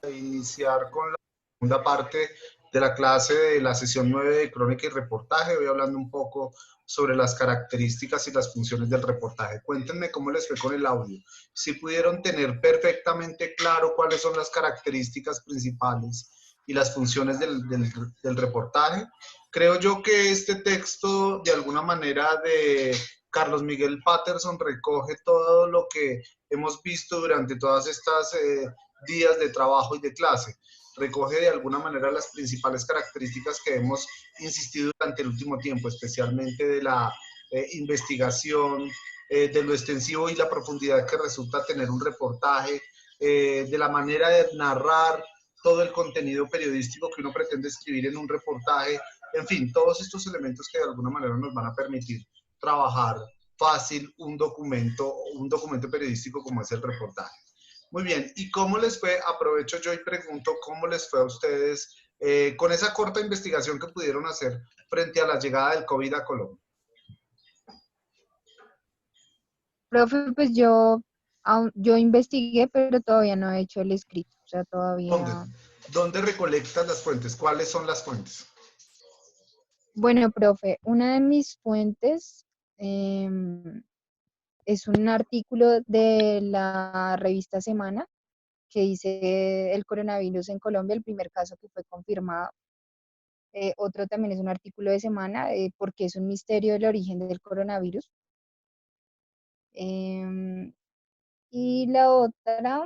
Iniciar con la segunda parte de la clase de la sesión 9 de crónica y reportaje. Voy hablando un poco sobre las características y las funciones del reportaje. Cuéntenme cómo les fue con el audio. Si pudieron tener perfectamente claro cuáles son las características principales y las funciones del reportaje. Creo yo que este texto, de alguna manera, de Carlos Miguel Patterson, recoge todo lo que hemos visto durante todas estas días de trabajo y de clase. Recoge de alguna manera las principales características que hemos insistido durante el último tiempo, especialmente de la investigación, de lo extensivo y la profundidad que resulta tener un reportaje, de la manera de narrar todo el contenido periodístico que uno pretende escribir en un reportaje, en fin, todos estos elementos que de alguna manera nos van a permitir trabajar fácil un documento periodístico como es el reportaje. Muy bien, ¿y cómo les fue? Aprovecho yo y pregunto, ¿cómo les fue a ustedes con esa corta investigación que pudieron hacer frente a la llegada del COVID a Colombia? Profe, pues yo investigué, pero todavía no he hecho el escrito, o sea, ¿Dónde? todavía... ¿Dónde recolectas las fuentes? ¿Cuáles son las fuentes? Bueno, profe, una de mis fuentes em, es un artículo de la revista Semana que dice el coronavirus en Colombia, el primer caso que fue confirmado. Otro también es un artículo de Semana, porque es un misterio el origen del coronavirus. Em, y la otra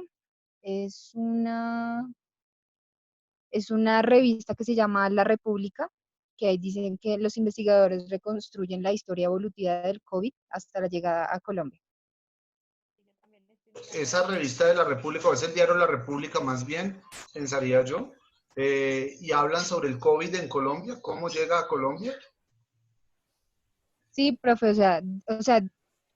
es es una revista que se llama La República, que ahí dicen que los investigadores reconstruyen la historia evolutiva del COVID hasta la llegada a Colombia. Esa revista de la República, o es el diario La República más bien, pensaría yo, y hablan sobre el COVID en Colombia, cómo llega a Colombia. Sí, profe, o sea,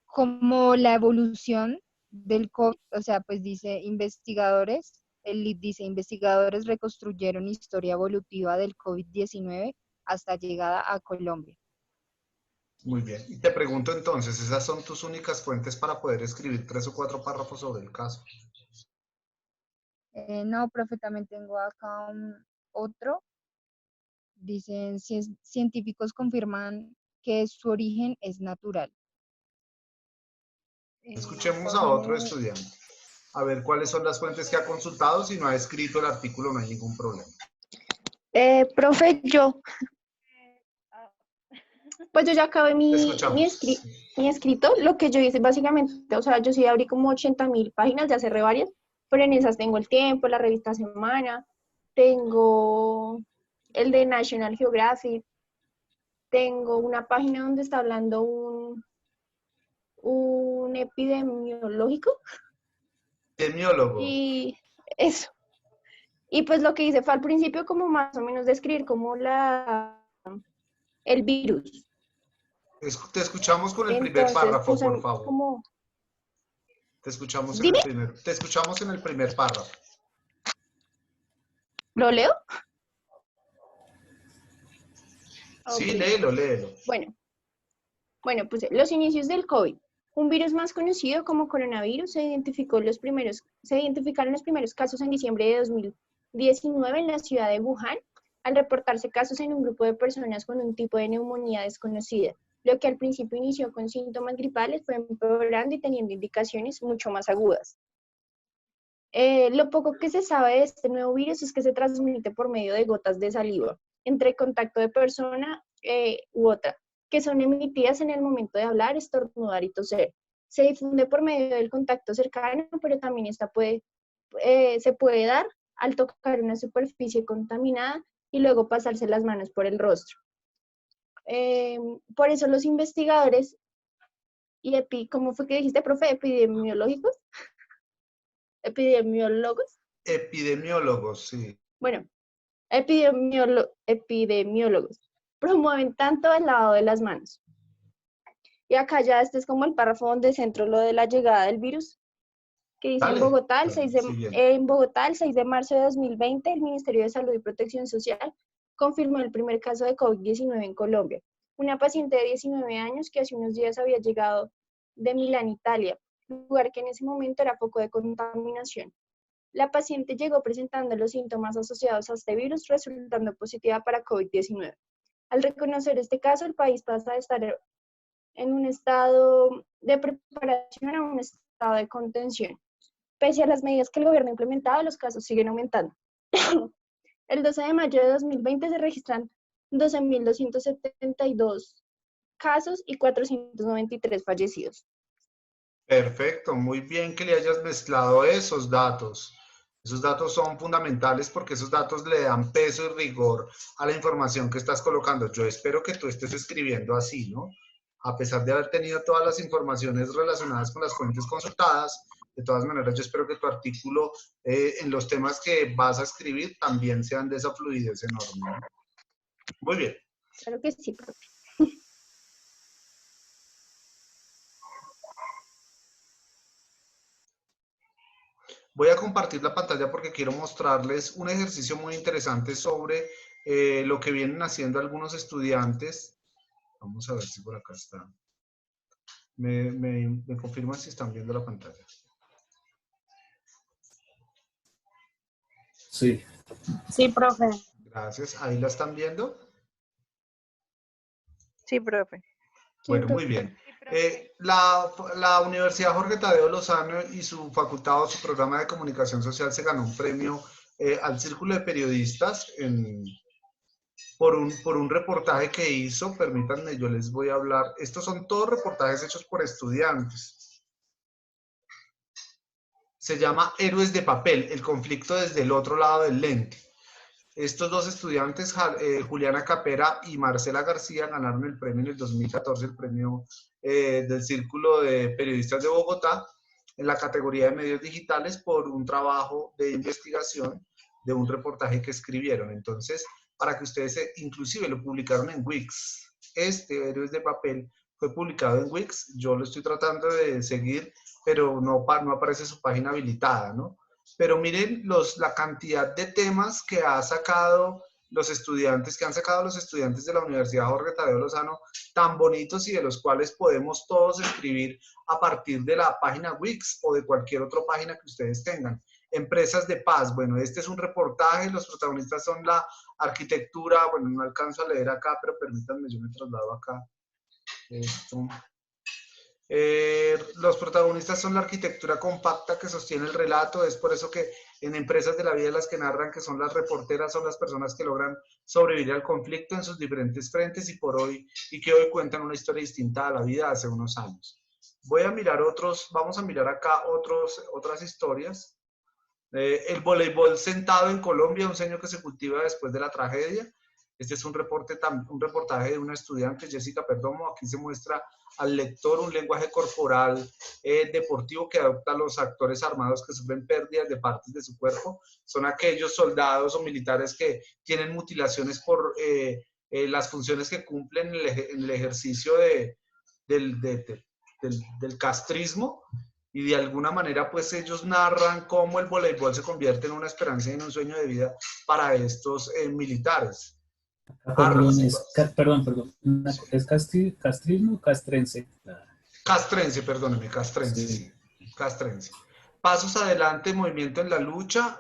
como la evolución del COVID, o sea, pues dice investigadores, el lead dice investigadores reconstruyeron historia evolutiva del COVID-19 hasta llegada a Colombia. Muy bien. Y te pregunto entonces, ¿esas son tus únicas fuentes para poder escribir 3 o 4 párrafos sobre el caso? No, profe, también tengo acá otro. Dicen, científicos confirman que su origen es natural. Escuchemos a otro Tiene, estudiante. A ver cuáles son las fuentes que ha consultado. Si no ha escrito el artículo, no hay ningún problema. Profe, pues yo ya acabé Te mi escuchamos. escrito. Lo que yo hice básicamente, o sea, yo sí abrí como 80.000 páginas, ya cerré varias, pero en esas tengo el tiempo, la revista Semana, tengo el de National Geographic, tengo una página donde está hablando un epidemiológico Epidemiólogo. y eso. Y pues lo que hice fue al principio como más o menos describir como el virus. Te escuchamos con el primer Entonces párrafo, puse por favor. como, Te escuchamos en el dime, primer, te escuchamos en el primer párrafo. ¿lo leo? Sí, Ok. léelo, léelo. Bueno, pues los inicios del COVID. Un virus más conocido como coronavirus se identificaron los primeros casos en diciembre de 2019 en la ciudad de Wuhan, al reportarse casos en un grupo de personas con un tipo de neumonía desconocida. Lo que al principio inició con síntomas gripales fue empeorando y teniendo indicaciones mucho más agudas. Lo poco que se sabe de este nuevo virus es que se transmite por medio de gotas de saliva, entre contacto de persona u otra, que son emitidas en el momento de hablar, estornudar y toser. Se difunde por medio del contacto cercano, pero también se puede dar al tocar una superficie contaminada y luego pasarse las manos por el rostro. Por eso los investigadores ¿cómo fue que dijiste, profe? Epidemiológicos, epidemiólogos. Epidemiólogos, sí. Bueno, epidemiólogos promueven tanto el lavado de las manos. Y acá ya este es como el párrafo donde centro lo de la llegada del virus, que dice Dale, siguiente. En Bogotá, el 6 de marzo de 2020, el Ministerio de Salud y Protección Social confirmó el primer caso de COVID-19 en Colombia. Una paciente de 19 años que hace unos días había llegado de Milán, Italia, lugar que en ese momento era foco de contaminación. La paciente llegó presentando los síntomas asociados a este virus, resultando positiva para COVID-19. Al reconocer este caso, el país pasa de estar en un estado de preparación a un estado de contención. Pese a las medidas que el gobierno ha implementado, los casos siguen aumentando. El 12 de mayo de 2020 se registran 12.272 casos y 493 fallecidos. Perfecto, muy bien que le hayas mezclado esos datos. Esos datos son fundamentales porque esos datos le dan peso y rigor a la información que estás colocando. Yo espero que tú estés escribiendo así, ¿no? A pesar de haber tenido todas las informaciones relacionadas con las fuentes consultadas, de todas maneras yo espero que tu artículo en los temas que vas a escribir también sean de esa fluidez enorme, ¿no? Muy bien. Claro que sí, profe. Voy a compartir la pantalla porque quiero mostrarles un ejercicio muy interesante sobre lo que vienen haciendo algunos estudiantes. Vamos a ver si por acá está. Me confirman si están viendo la pantalla. Sí. Sí, profe. Gracias. ¿Ahí la están viendo? Sí, profe. Bueno, muy bien. La Universidad Jorge Tadeo Lozano y su facultad o su programa de comunicación social se ganó un premio al Círculo de Periodistas por un reportaje que hizo. Permítanme, yo les voy a hablar. Estos son todos reportajes hechos por estudiantes. Se llama Héroes de Papel, el conflicto desde el otro lado del lente. Estos dos estudiantes, Juliana Capera y Marcela García, ganaron el premio en el 2014, el premio del Círculo de Periodistas de Bogotá, en la categoría de medios digitales por un trabajo de investigación de un reportaje que escribieron. Entonces, para que ustedes, inclusive lo publicaron en Wix. Este, Héroes de Papel, fue publicado en Wix. Yo lo estoy tratando de seguir, pero no aparece su página habilitada, ¿no? Pero miren la cantidad de temas que ha sacado los estudiantes, que han sacado los estudiantes de la Universidad Jorge Tadeo Lozano, tan bonitos y de los cuales podemos todos escribir a partir de la página Wix o de cualquier otra página que ustedes tengan. Empresas de paz, bueno, este es un reportaje, los protagonistas son la arquitectura, bueno, no alcanzo a leer acá, pero permítanme, yo me traslado acá. Esto. Los protagonistas son la arquitectura compacta que sostiene el relato. Es por eso que en Empresas de la Vida las que narran, que son las reporteras, son las personas que logran sobrevivir al conflicto en sus diferentes frentes y que hoy cuentan una historia distinta a la vida hace unos años. Vamos a mirar acá otras historias. El voleibol sentado en Colombia, un sueño que se cultiva después de la tragedia. Este es un reportaje de una estudiante, Jessica Perdomo. Aquí se muestra al lector un lenguaje corporal deportivo que adoptan los actores armados que sufren pérdidas de partes de su cuerpo. Son aquellos soldados o militares que tienen mutilaciones por las funciones que cumplen en el ejercicio del castrismo. Y de alguna manera, pues ellos narran cómo el voleibol se convierte en una esperanza y en un sueño de vida para estos militares. Perdón. ¿Es castrismo o castrense? Castrense, perdóneme, castrense, sí. Castrense. Pasos adelante, movimiento en la lucha,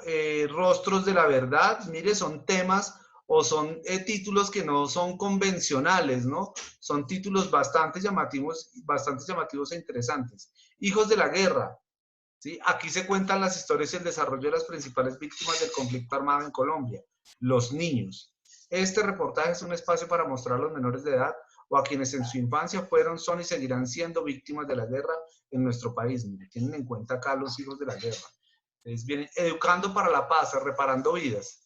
rostros de la verdad. Mire, son temas o son títulos que no son convencionales, ¿no? Son títulos bastante llamativos e interesantes. Hijos de la guerra, ¿sí? Aquí se cuentan las historias y el desarrollo de las principales víctimas del conflicto armado en Colombia, los niños. Este reportaje es un espacio para mostrar a los menores de edad o a quienes en su infancia fueron, son y seguirán siendo víctimas de la guerra en nuestro país. Mire, tienen en cuenta acá los hijos de la guerra. Entonces vienen educando para la paz, reparando vidas.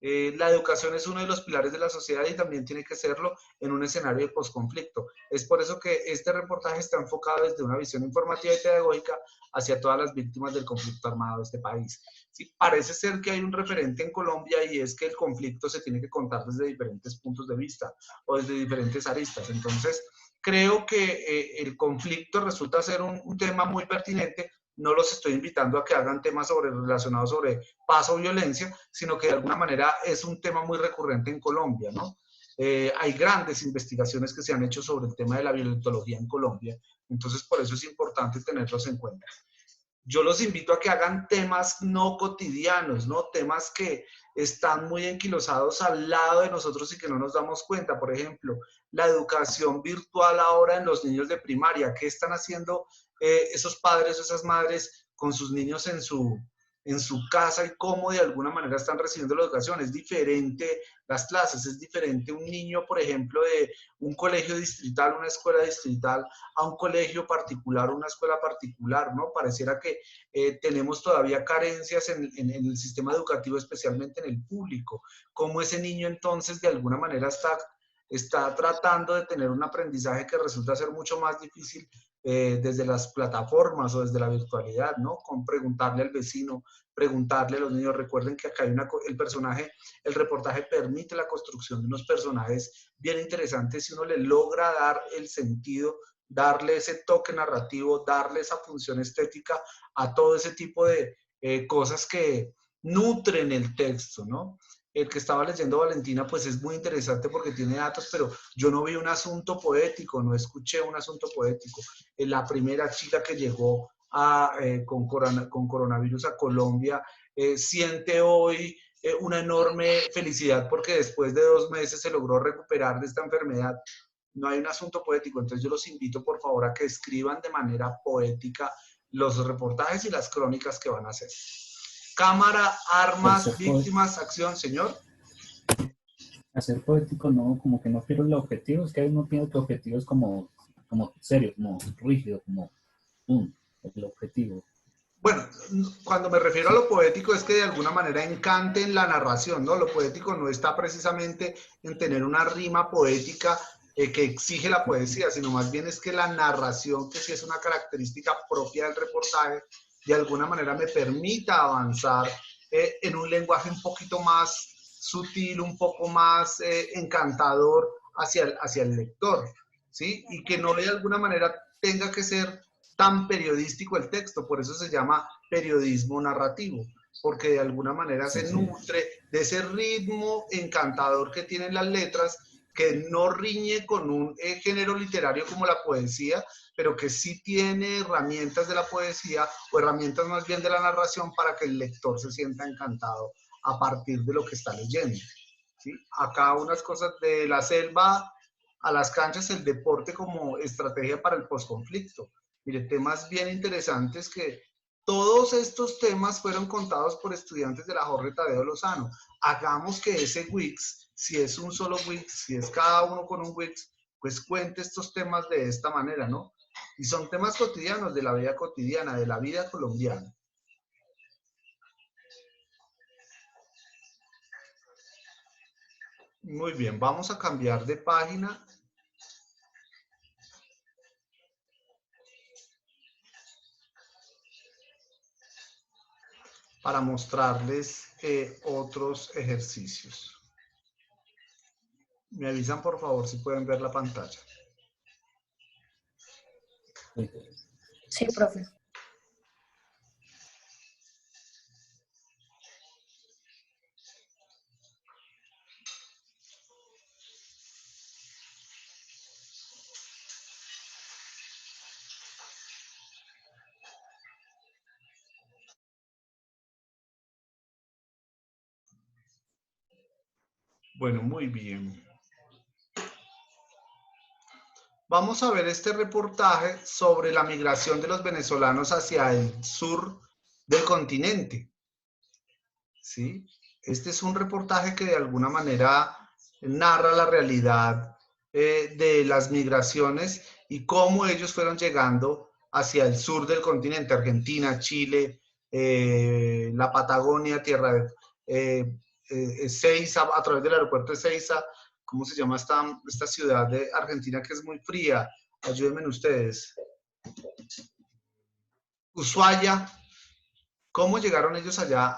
La educación es uno de los pilares de la sociedad y también tiene que serlo en un escenario de posconflicto. Es por eso que este reportaje está enfocado desde una visión informativa y pedagógica hacia todas las víctimas del conflicto armado de este país. Sí, parece ser que hay un referente en Colombia y es que el conflicto se tiene que contar desde diferentes puntos de vista o desde diferentes aristas. Entonces, creo que el conflicto resulta ser un tema muy pertinente. No los estoy invitando a que hagan temas relacionados sobre paz o violencia, sino que de alguna manera es un tema muy recurrente en Colombia, ¿no? Hay grandes investigaciones que se han hecho sobre el tema de la violentología en Colombia, entonces por eso es importante tenerlos en cuenta. yo los invito a que hagan temas no cotidianos, ¿no? Temas que están muy enquilosados al lado de nosotros y que no nos damos cuenta. Por ejemplo, la educación virtual ahora en los niños de primaria. ¿Qué están haciendo esos padres o esas madres con sus niños en su casa y cómo de alguna manera están recibiendo la educación? Es diferente las clases, es diferente un niño, por ejemplo, de un colegio distrital, una escuela distrital, a un colegio particular, una escuela particular, ¿no? Pareciera que tenemos todavía carencias en el sistema educativo, especialmente en el público. Cómo ese niño entonces de alguna manera está tratando de tener un aprendizaje que resulta ser mucho más difícil desde las plataformas o desde la virtualidad, ¿no? Con preguntarle al vecino, preguntarle a los niños. Recuerden que acá hay el reportaje permite la construcción de unos personajes bien interesantes si uno le logra dar el sentido, darle ese toque narrativo, darle esa función estética a todo ese tipo de cosas que nutren el texto, ¿no? El que estaba leyendo Valentina, pues es muy interesante porque tiene datos, pero yo no vi un asunto poético, no escuché un asunto poético. La primera chica que llegó con coronavirus a Colombia siente hoy una enorme felicidad porque después de 2 meses se logró recuperar de esta enfermedad. No hay un asunto poético, entonces yo los invito por favor a que escriban de manera poética los reportajes y las crónicas que van a hacer. Cámara, armas, víctimas, acción, señor. Hacer poético no, como que no quiero el objetivo, es que uno piensa que objetivo es como serio, como rígido, como el objetivo. Bueno, cuando me refiero a lo poético es que de alguna manera encante en la narración, ¿no? Lo poético no está precisamente en tener una rima poética que exige la poesía, sino más bien es que la narración, que sí es una característica propia del reportaje, de alguna manera me permita avanzar en un lenguaje un poquito más sutil, un poco más encantador hacia el lector, ¿sí? Y que no de alguna manera tenga que ser tan periodístico el texto, por eso se llama periodismo narrativo, porque de alguna manera se nutre de ese ritmo encantador que tienen las letras, que no riñe con un género literario como la poesía, pero que sí tiene herramientas de la poesía o herramientas más bien de la narración para que el lector se sienta encantado a partir de lo que está leyendo, ¿sí? Acá unas cosas de la selva a las canchas, el deporte como estrategia para el posconflicto. Mire, temas bien interesantes que todos estos temas fueron contados por estudiantes de la Jorge Tadeo Lozano. Hagamos que ese Wix, si es un solo Wix, si es cada uno con un Wix, pues cuente estos temas de esta manera, ¿no? Y son temas cotidianos, de la vida cotidiana, de la vida colombiana. Muy bien, vamos a cambiar de página. Para mostrarles otros ejercicios. Me avisan por favor si pueden ver la pantalla. Sí, profe. Bueno, muy bien. Vamos a ver este reportaje sobre la migración de los venezolanos hacia el sur del continente. ¿Sí? Este es un reportaje que de alguna manera narra la realidad de las migraciones y cómo ellos fueron llegando hacia el sur del continente, Argentina, Chile, la Patagonia, tierra de Ezeiza, a través del aeropuerto de Ezeiza. ¿Cómo se llama esta ciudad de Argentina que es muy fría? Ayúdenme ustedes. Ushuaia. ¿Cómo llegaron ellos allá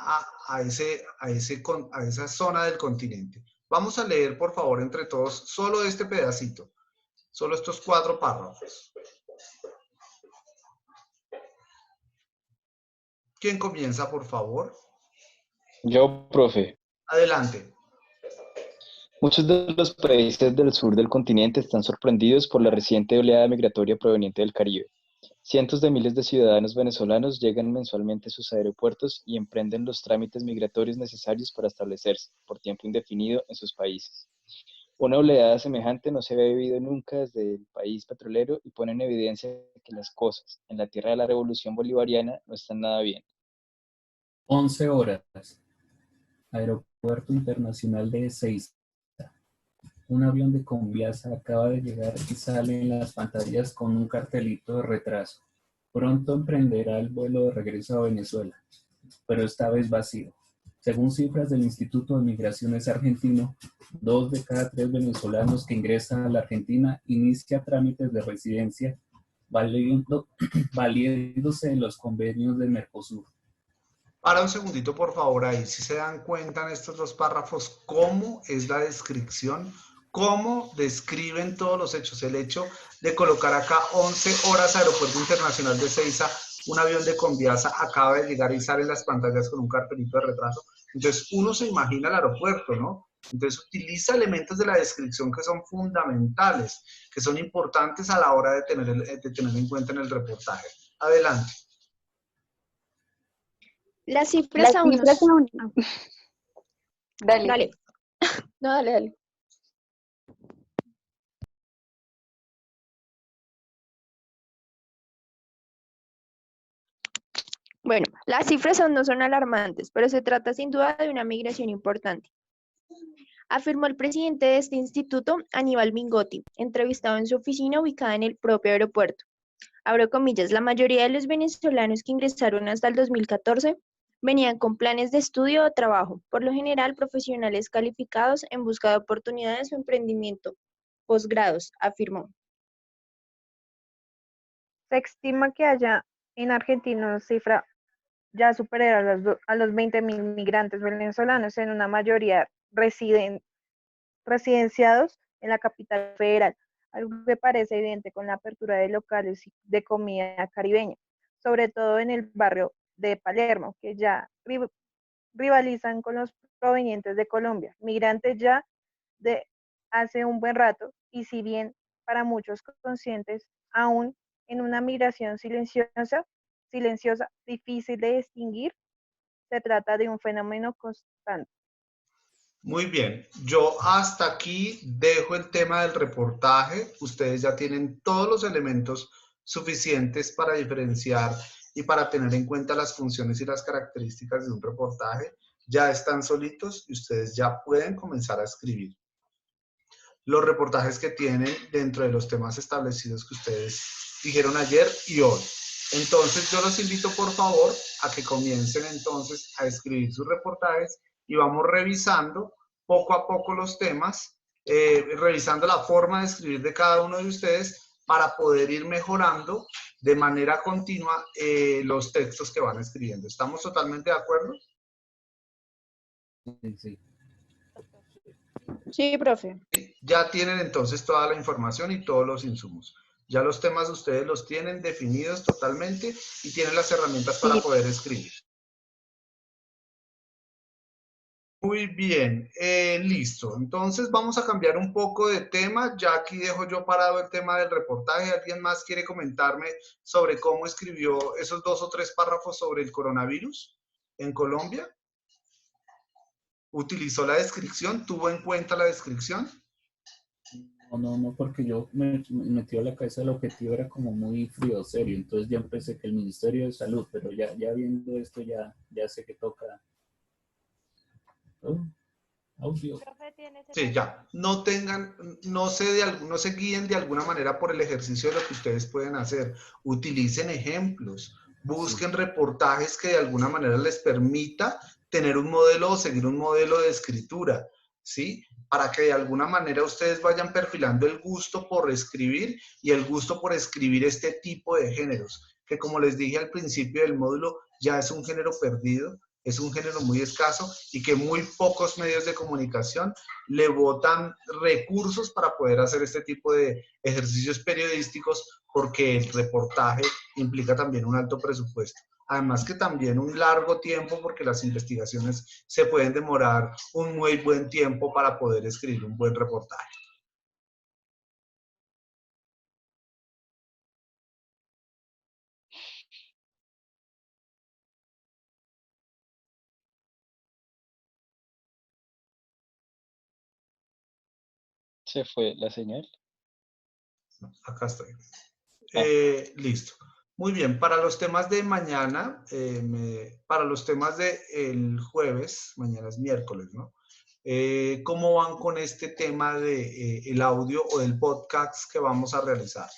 a esa zona del continente? Vamos a leer, por favor, entre todos, solo este pedacito, solo estos 4 párrafos. ¿Quién comienza, por favor? Yo, profe. Adelante. Muchos de los países del sur del continente están sorprendidos por la reciente oleada migratoria proveniente del Caribe. Cientos de miles de ciudadanos venezolanos llegan mensualmente a sus aeropuertos y emprenden los trámites migratorios necesarios para establecerse, por tiempo indefinido, en sus países. Una oleada semejante no se había vivido nunca desde el país petrolero y pone en evidencia que las cosas en la tierra de la revolución bolivariana no están nada bien. 11 horas. Aeropuerto Internacional de Ezeiza. Un avión de Conviasa acaba de llegar y sale en las pantallas con un cartelito de retraso. Pronto emprenderá el vuelo de regreso a Venezuela, pero esta vez vacío. Según cifras del Instituto de Migraciones argentino, 2 de cada 3 venezolanos que ingresan a la Argentina inicia trámites de residencia valiéndose de los convenios del Mercosur. Para un segundito, por favor, ahí. Si se dan cuenta en estos dos párrafos, cómo es la descripción, cómo describen todos los hechos. El hecho de colocar acá 11 horas Aeropuerto Internacional de Ezeiza, un avión de Conviasa acaba de llegar y sale en las pantallas con un cartelito de retraso. Entonces, uno se imagina el aeropuerto, ¿no? Entonces, utiliza elementos de la descripción que son fundamentales, que son importantes a la hora de tener en cuenta en el reportaje. Adelante. Las cifras aún no... Dale. Dale. No, dale, dale. Bueno, las cifras aún no son alarmantes, pero se trata sin duda de una migración importante, afirmó el presidente de este instituto, Aníbal Mingotti, entrevistado en su oficina ubicada en el propio aeropuerto. Abro comillas, la mayoría de los venezolanos que ingresaron hasta el 2014 venían con planes de estudio o trabajo, por lo general profesionales calificados en busca de oportunidades o emprendimiento, posgrados, afirmó. Se estima que haya en Argentina una cifra ya superior a los 20.000 migrantes venezolanos, en una mayoría residenciados en la capital federal, algo que parece evidente con la apertura de locales de comida caribeña, sobre todo en el barrio de Palermo, que ya rivalizan con los provenientes de Colombia, migrantes ya de hace un buen rato, y si bien para muchos conscientes, aún en una migración silenciosa, difícil de distinguir, se trata de un fenómeno constante. Muy bien, yo hasta aquí dejo el tema del reportaje. Ustedes ya tienen todos los elementos suficientes para diferenciar y para tener en cuenta las funciones y las características de un reportaje. Ya están solitos y ustedes ya pueden comenzar a escribir los reportajes que tienen dentro de los temas establecidos que ustedes dijeron ayer y hoy. Entonces yo los invito por favor a que comiencen entonces a escribir sus reportajes y vamos revisando poco a poco los temas, revisando la forma de escribir de cada uno de ustedes para poder ir mejorando de manera continua los textos que van escribiendo. ¿Estamos totalmente de acuerdo? Sí. Sí, profe. Ya tienen entonces toda la información y todos los insumos. Ya los temas ustedes los tienen definidos totalmente y tienen las herramientas para poder escribir. Muy bien, listo. Entonces vamos a cambiar un poco de tema. Ya aquí dejo yo parado el tema del reportaje. ¿Alguien más quiere comentarme sobre cómo escribió esos 2 o 3 párrafos sobre el coronavirus en Colombia? ¿Utilizó la descripción? ¿Tuvo en cuenta la descripción? No, porque yo me metí a la cabeza, el objetivo era como muy frío, serio, entonces ya empecé que el Ministerio de Salud, pero ya viendo esto ya sé que toca. Audio. Sí, ya. No se guíen de alguna manera por el ejercicio de lo que ustedes pueden hacer. Utilicen ejemplos. Busquen reportajes que de alguna manera les permita tener un modelo o seguir un modelo de escritura, ¿sí? Para que de alguna manera ustedes vayan perfilando el gusto por escribir y el gusto por escribir este tipo de géneros, que como les dije al principio del módulo, ya es un género perdido, es un género muy escaso y que muy pocos medios de comunicación le botan recursos para poder hacer este tipo de ejercicios periodísticos porque el reportaje implica también un alto presupuesto. Además que también un largo tiempo porque las investigaciones se pueden demorar un muy buen tiempo para poder escribir un buen reportaje. Se fue la señal. Acá estoy. Ah. Listo. Muy bien, para los temas de mañana, para los temas del jueves, mañana es miércoles, ¿no? ¿Cómo van con este tema de el audio o del podcast que vamos a realizar?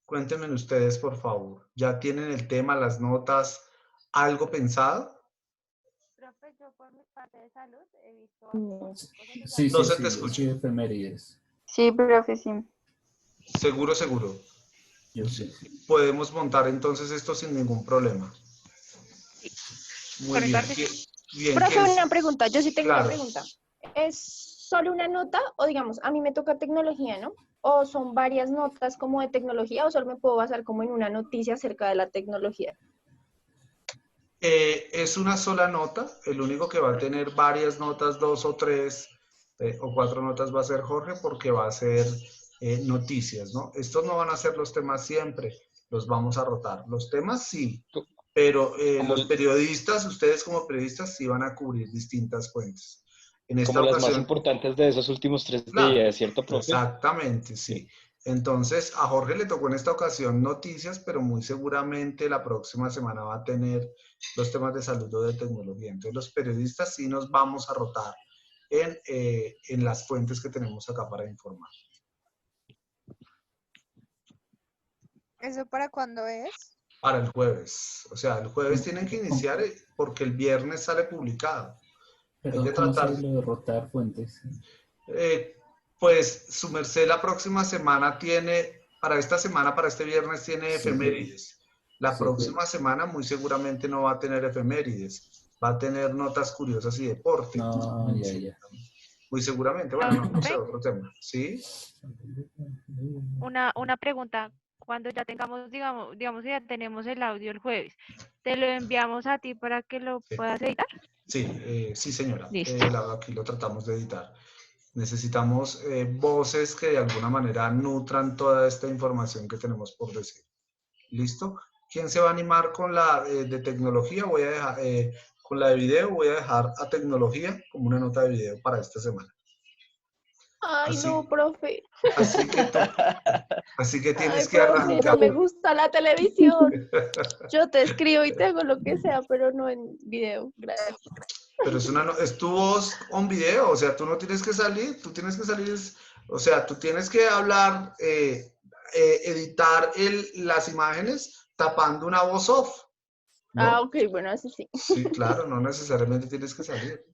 Cuéntenme ustedes, por favor. ¿Ya tienen el tema, las notas, algo pensado? Profe, yo por mi parte de salud he visto Sí, No sí, se te sí, escucha. sí, efemérides. Sí, profe, sí. Seguro, seguro. Yo sí. Podemos montar entonces esto sin ningún problema. Muy Por mi bien. parte, Bien, Profe, ¿qué es? una pregunta, yo sí tengo una Claro. pregunta. ¿Es solo una nota o digamos, a mí me toca tecnología, ¿no? ¿O son varias notas como de tecnología o solo me puedo basar como en una noticia acerca de la tecnología? Es una sola nota, el único que va a tener varias notas, 2 o 3 o 4 notas va a ser Jorge porque va a ser noticias, ¿no? Estos no van a ser los temas siempre, los vamos a rotar. Los temas sí, pero Como, los periodistas, ustedes como periodistas sí van a cubrir distintas fuentes. En esta como las más ocasión, importantes de esos últimos 3 claro, días, ¿cierto, profe? exactamente, sí. Entonces, a Jorge le tocó en esta ocasión noticias, pero muy seguramente la próxima semana va a tener los temas de salud o de tecnología. Entonces, los periodistas sí nos vamos a rotar en las fuentes que tenemos acá para informar. ¿Eso para cuándo es? Para el jueves. O sea, el jueves tienen que iniciar porque el viernes sale publicado. Hay Perdón, que ¿cómo tratar. se lo de rotar fuentes? Pues su merced la próxima semana tiene, para esta semana, para este viernes tiene Sí. efemérides. La Sí. próxima semana muy seguramente no va a tener efemérides, va a tener notas curiosas y deporte. No, ya. Muy seguramente, bueno, no sé, Profe, otro tema. ¿Sí? una pregunta. Cuando ya tengamos, digamos que ya tenemos el audio el jueves, ¿te lo enviamos a ti para que lo Sí, puedas editar? sí señora. Listo. Aquí lo tratamos de editar. Necesitamos voces que de alguna manera nutran toda esta información que tenemos por decir. ¿Listo? ¿Quién se va a animar con la de tecnología? Voy a dejar, con la de video, voy a dejar a tecnología como una nota de video para esta semana. Ay, Así, no, profe. así que tienes Ay, que profe, no arrancar. me gusta la televisión. Yo te escribo y te hago lo que sea, pero no en video. Gracias. Pero es tu voz on video, o sea, tú no tienes que salir, o sea, tú tienes que hablar, editar las imágenes tapando una voz off, Ah, ¿no? ok, bueno, así sí. Sí, claro, no necesariamente tienes que salir.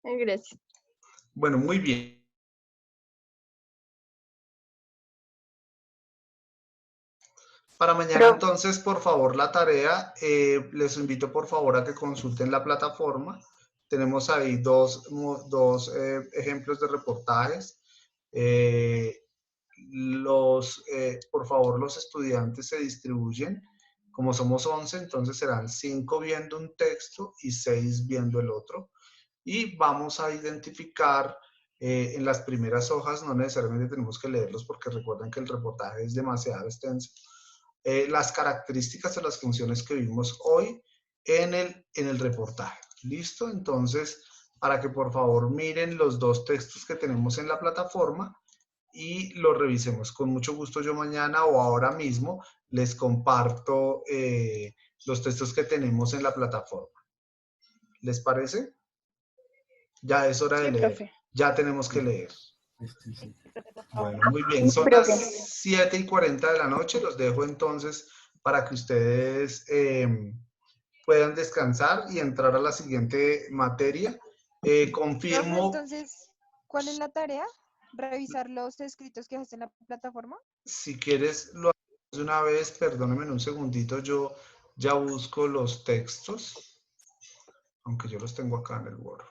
Gracias. Bueno, muy bien. Para mañana entonces, por favor, la tarea, les invito por favor a que consulten la plataforma. Tenemos ahí dos ejemplos de reportajes. Por favor, los estudiantes se distribuyen. Como somos 11, entonces serán 5 viendo un texto y 6 viendo el otro. Y vamos a identificar en las primeras hojas, no necesariamente tenemos que leerlos porque recuerden que el reportaje es demasiado extenso, las características de las funciones que vimos hoy en el reportaje. ¿Listo? Entonces, para que por favor miren los dos textos que tenemos en la plataforma y los revisemos. Con mucho gusto yo mañana o ahora mismo les comparto los textos que tenemos en la plataforma. ¿Les parece? Ya es hora de Sí, leer. profe. Ya tenemos que leer. Sí. Bueno, muy bien. Son las 7:40 de la noche. Los dejo entonces para que ustedes puedan descansar y entrar a la siguiente materia. Profe, Confirmo, entonces, ¿cuál es la tarea? ¿Revisar los escritos que hacen en la plataforma? si quieres, lo hacemos de una vez. Perdóname un segundito. Yo ya busco los textos, aunque yo los tengo acá en el Word.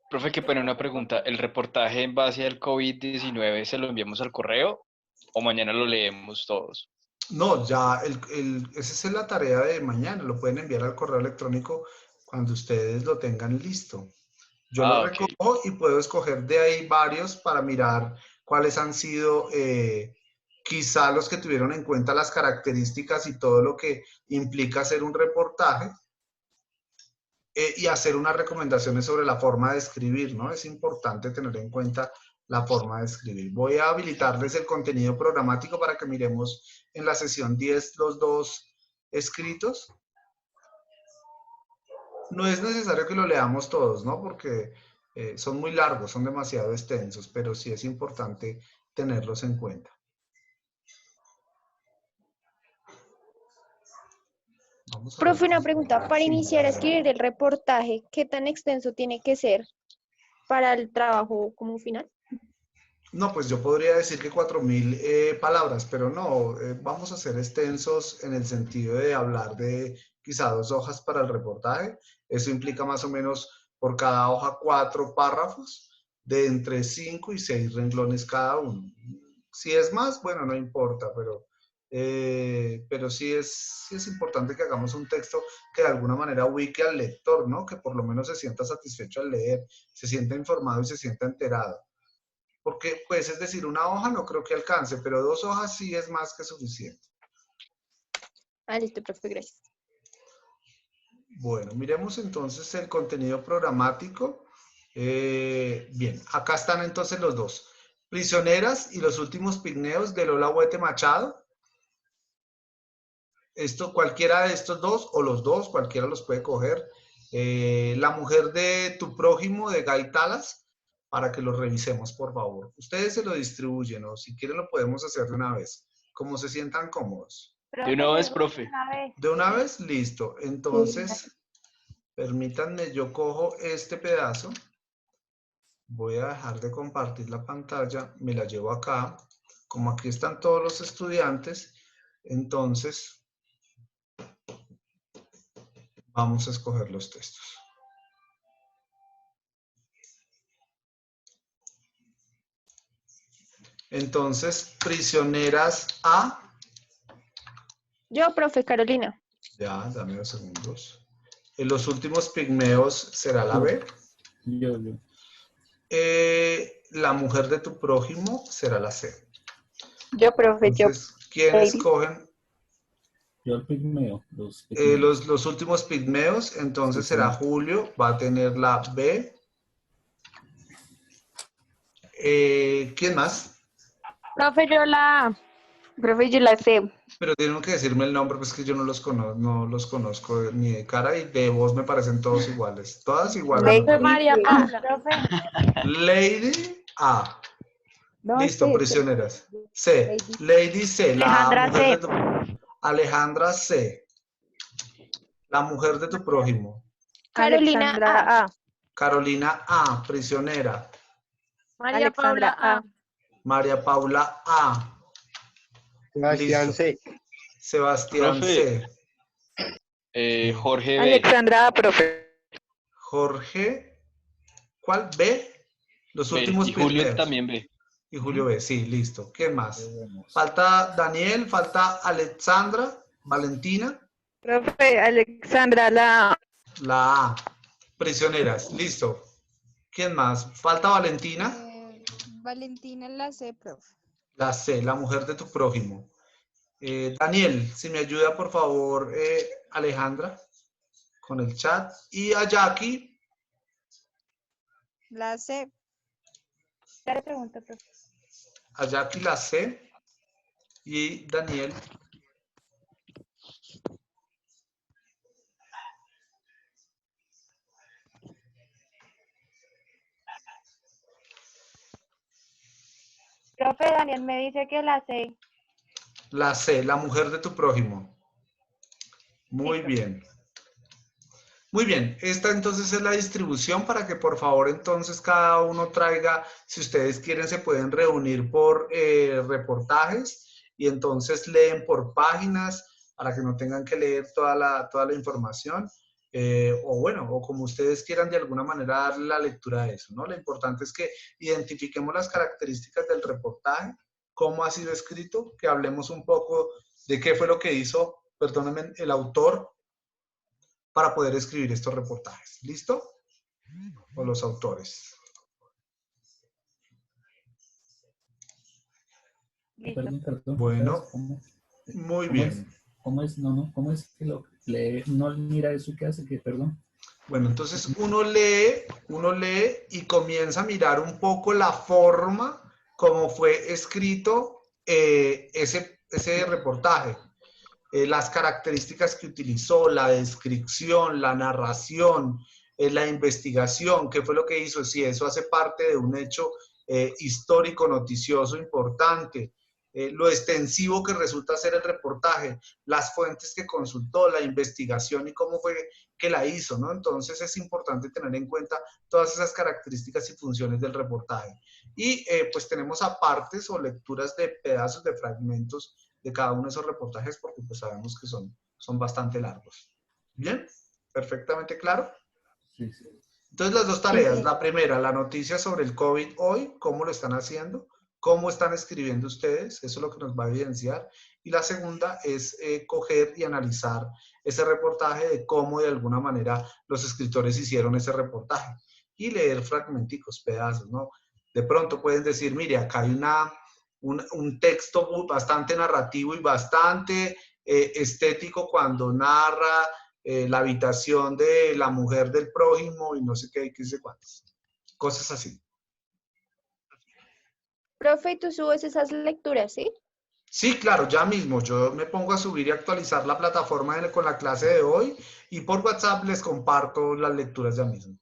Profe, que pone una pregunta. ¿El reportaje en base al COVID-19 se lo enviamos al correo o mañana lo leemos todos? No, ya, esa es la tarea de mañana. Lo pueden enviar al correo electrónico cuando ustedes lo tengan listo. Yo lo Ok. recojo y puedo escoger de ahí varios para mirar cuáles han sido quizá los que tuvieron en cuenta las características y todo lo que implica hacer un reportaje. y hacer unas recomendaciones sobre la forma de escribir, ¿no? Es importante tener en cuenta la forma de escribir. Voy a habilitarles el contenido programático para que miremos en la sesión 10 los dos escritos. No es necesario que lo leamos todos, ¿no? Porque son muy largos, son demasiado extensos, pero sí es importante tenerlos en cuenta. Vamos a ver Profe, una cómo pregunta. está. Para Sí. iniciar a escribir el reportaje, ¿qué tan extenso tiene que ser para el trabajo como final? No, pues yo podría decir que 4000 palabras, pero no, vamos a ser extensos en el sentido de hablar de quizá 2 hojas para el reportaje. Eso implica más o menos por cada hoja 4 párrafos de entre 5 y 6 renglones cada uno. Si es más, bueno, no importa, pero sí es importante que hagamos un texto que de alguna manera ubique al lector, ¿no? Que por lo menos se sienta satisfecho al leer, se sienta informado y se sienta enterado. Porque, pues, es decir, una hoja no creo que alcance, pero 2 hojas sí es más que suficiente. Ah, listo, profe, gracias. Bueno, miremos entonces el contenido programático. Bien, acá están entonces los dos. Prisioneras y los últimos pigmeos de Lola Huete Machado. Esto, cualquiera de estos dos, o los dos, cualquiera los puede coger. La mujer de tu prójimo, de Guy Talas, para que lo revisemos, por favor. Ustedes se lo distribuyen, o si quieren lo podemos hacer de una vez, como se sientan cómodos. De una vez, profe. ¿De una vez? Listo. Entonces, permítanme, yo cojo este pedazo. Voy a dejar de compartir la pantalla, me la llevo acá. Como aquí están todos los estudiantes, entonces vamos a escoger los textos. Entonces, prisioneras A. Yo, profe, Carolina. Ya, dame 2 segundos. En los últimos pigmeos será la B. Yo. La mujer de tu prójimo será la C. Yo, profe, Entonces, ¿quién Lady. escogen? Yo el pigmeo. Los pigmeos. Los últimos pigmeos, entonces Sí, será señor. Julio, va a tener la B. ¿Quién más? Profe, yo la sé. Pero tienen que decirme el nombre, pues que yo no los conozco ni de cara y de voz me parecen todos iguales. Todas iguales. Lady me parecen. María Paula. Lady A. No, Listo, sí, prisioneras. C. Lady C. Alejandra La mujer C. de tu... Alejandra C. La mujer de tu prójimo. Carolina Alexandra A. A. Carolina A. Prisionera. María Paula A. María Paula A. Sebastián Listo. C. Sebastián Profe. C. Jorge B. Alexandra A, profe. Jorge. ¿Cuál? B. Los B. últimos Y Julio pigmeos. también B. Y Julio B. Sí, listo. ¿Quién más? Vemos. Falta Daniel, falta Alexandra, Valentina, Profe, Alexandra la A. la A. Prisioneras. Listo. ¿Quién más? Falta Valentina, Valentina la C, profe. la C, la mujer de tu prójimo. Daniel, si me ayuda por favor, Alejandra, con el chat. Y a Jackie, La C. Ya le pregunto, profe. a Jackie la C. Y Daniel, Profe, Daniel me dice que la C. la C, la mujer de tu prójimo. Muy bien. Muy bien, esta entonces es la distribución para que por favor entonces cada uno traiga, si ustedes quieren se pueden reunir por reportajes y entonces leen por páginas para que no tengan que leer toda la información o bueno, o como ustedes quieran de alguna manera darle la lectura a eso, ¿no? Lo importante es que identifiquemos las características del reportaje, cómo ha sido escrito, que hablemos un poco de qué fue lo que hizo, perdónenme, el autor para poder escribir estos reportajes. ¿Listo? O los autores. Perdón. Bueno, ¿Cómo? muy bien. ¿Cómo es? ¿Cómo es que lo lee? No mira eso que hace, que perdón. Bueno, entonces uno lee y comienza a mirar un poco la forma como fue escrito ese reportaje. Las características que utilizó, la descripción, la narración, la investigación, qué fue lo que hizo, si eso hace parte de un hecho histórico, noticioso, importante, lo extensivo que resulta ser el reportaje, las fuentes que consultó, la investigación y cómo fue que la hizo, ¿no? Entonces es importante tener en cuenta todas esas características y funciones del reportaje. Y pues tenemos apartes o lecturas de pedazos, de fragmentos de cada uno de esos reportajes porque pues sabemos que son bastante largos. ¿Bien? ¿Perfectamente claro? Sí, sí. Entonces las dos tareas, la primera, la noticia sobre el COVID hoy, cómo lo están haciendo, cómo están escribiendo ustedes, eso es lo que nos va a evidenciar. Y la segunda es coger y analizar ese reportaje de cómo de alguna manera los escritores hicieron ese reportaje y leer fragmenticos, pedazos, ¿no? De pronto pueden decir, mire, acá hay un texto bastante narrativo y bastante estético cuando narra la habitación de la mujer del prójimo y no sé qué, qué sé cuántas. Cosas así. Profe, tú subes esas lecturas, ¿sí? Sí, claro, ya mismo. Yo me pongo a subir y actualizar la plataforma con la clase de hoy y por WhatsApp les comparto las lecturas ya mismo.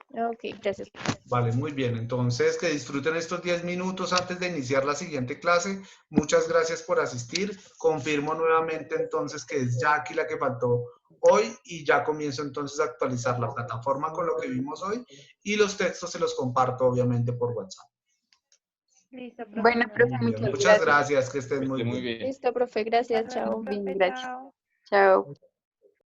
Ok, gracias. Vale, muy bien. Entonces, que disfruten estos 10 minutos antes de iniciar la siguiente clase. Muchas gracias por asistir. Confirmo nuevamente entonces que es Jackie la que faltó hoy y ya comienzo entonces a actualizar la plataforma con lo que vimos hoy y los textos se los comparto obviamente por WhatsApp. Listo, profe. Bueno, profe, Muy bien. muchas Muchas gracias. gracias, que estén muy Muy bien. bien. Listo, profe, gracias, Hasta luego, chao. Bien, profe, gracias. chao. Chao.